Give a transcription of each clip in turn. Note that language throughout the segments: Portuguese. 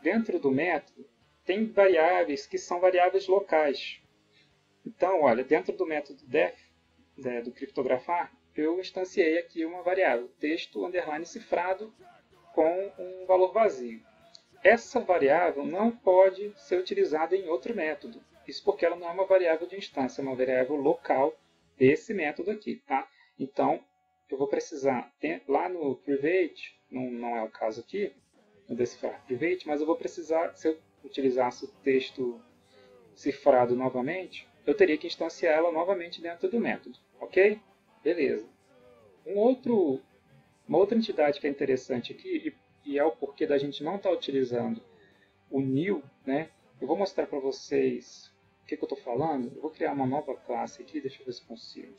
dentro do método tem variáveis que são variáveis locais. Então, olha, dentro do método def, do criptografar, eu instanciei aqui uma variável, texto underline cifrado com um valor vazio. Essa variável não pode ser utilizada em outro método. Isso porque ela não é uma variável de instância, é uma variável local desse método aqui. Tá? Então, eu vou precisar, lá no private, não é o caso aqui, no decifrar private, mas eu vou precisar, se eu utilizasse o texto cifrado novamente, eu teria que instanciar ela novamente dentro do método. Ok? Beleza. Uma outra entidade que é interessante aqui, e é o porquê da gente não estar utilizando o new, né? Eu vou mostrar para vocês o que eu estou falando. Eu vou criar uma nova classe aqui, deixa eu ver se consigo.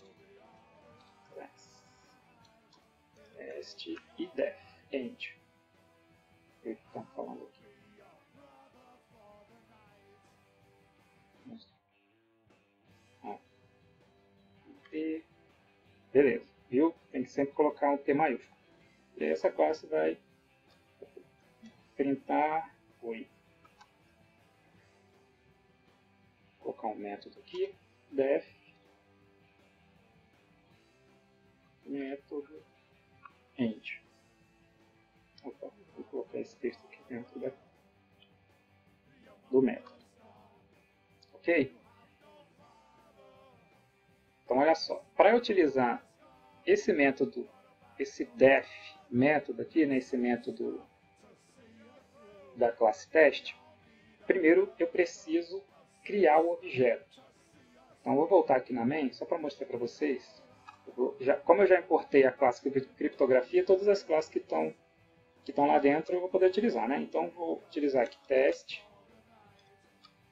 Test e def, end. O que está falando aqui? Beleza, viu? Tem que sempre colocar um T maiúsculo. E aí essa classe vai printar oi. Vou colocar um método aqui, def método end. Opa, vou colocar esse texto aqui dentro do método. Ok? Então, olha só. Para utilizar esse método, esse def método aqui, né, esse método da classe teste, primeiro eu preciso criar o objeto. Então, eu vou voltar aqui na main, só para mostrar para vocês. Como eu já importei a classe criptografia, todas as classes que estão lá dentro eu vou poder utilizar. Né? Então, vou utilizar aqui teste,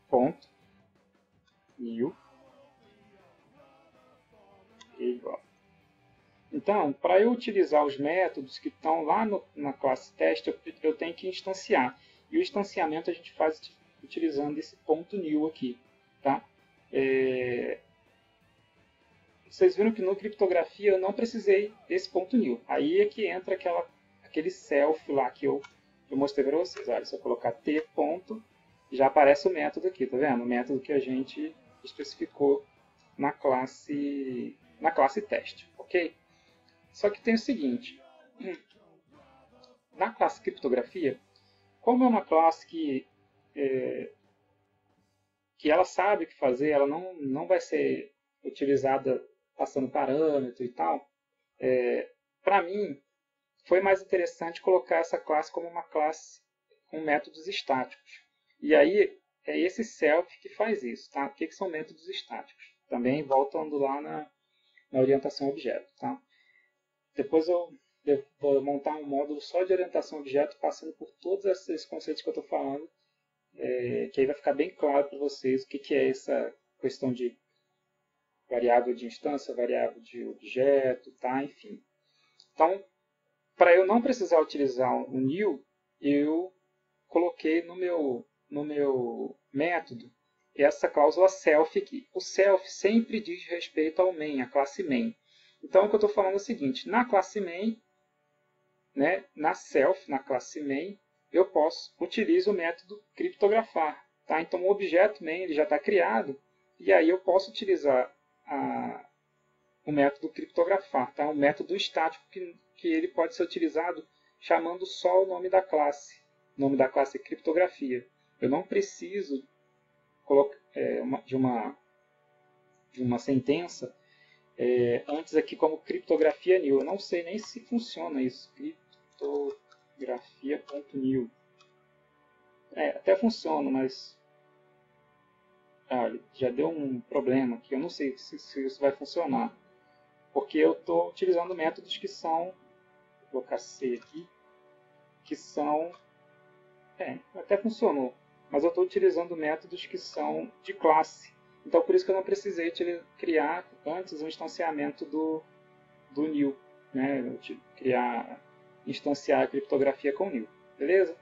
ponto, new, igual. Então, para eu utilizar os métodos que estão lá na classe teste, eu tenho que instanciar. E o instanciamento a gente faz utilizando esse ponto new aqui. Tá? Vocês viram que no criptografia eu não precisei desse ponto new. Aí é que entra aquele self lá que eu mostrei para vocês. Olha, se eu colocar t ponto, já aparece o método aqui, tá vendo? O método que a gente especificou na classe teste, ok? Só que tem o seguinte, na classe criptografia, como é uma classe que ela sabe o que fazer, ela não vai ser utilizada passando parâmetro e tal, para mim foi mais interessante colocar essa classe como uma classe com métodos estáticos. E aí é esse self que faz isso. Tá? O que são métodos estáticos? Também voltando lá na orientação objeto. Tá? Depois eu vou montar um módulo só de orientação objeto, passando por todos esses conceitos que eu estou falando, que aí vai ficar bem claro para vocês o que é essa questão de variável de instância, variável de objeto, tá? Enfim. Então, para eu não precisar utilizar o new, eu coloquei no meu método essa cláusula self aqui. O self sempre diz respeito ao main, a classe main. Então, o que eu estou falando é o seguinte, na classe main, né, na self, na classe main, eu utilizo o método criptografar. Tá? Então, o objeto main ele já está criado, e aí eu posso utilizar o método criptografar, tá? Um método estático que ele pode ser utilizado chamando só o nome da classe. O nome da classe é criptografia. Eu não preciso de uma sentença antes aqui como criptografia new. Eu não sei nem se funciona isso. Criptografia.new. Até funciona, mas já deu um problema aqui. Eu não sei se isso vai funcionar. Porque eu estou utilizando métodos que são, vou colocar C aqui, que são, até funcionou, mas eu estou utilizando métodos que são de classe. Então, por isso que eu não precisei criar antes um instanciamento do new, né? Instanciar a criptografia com new, beleza?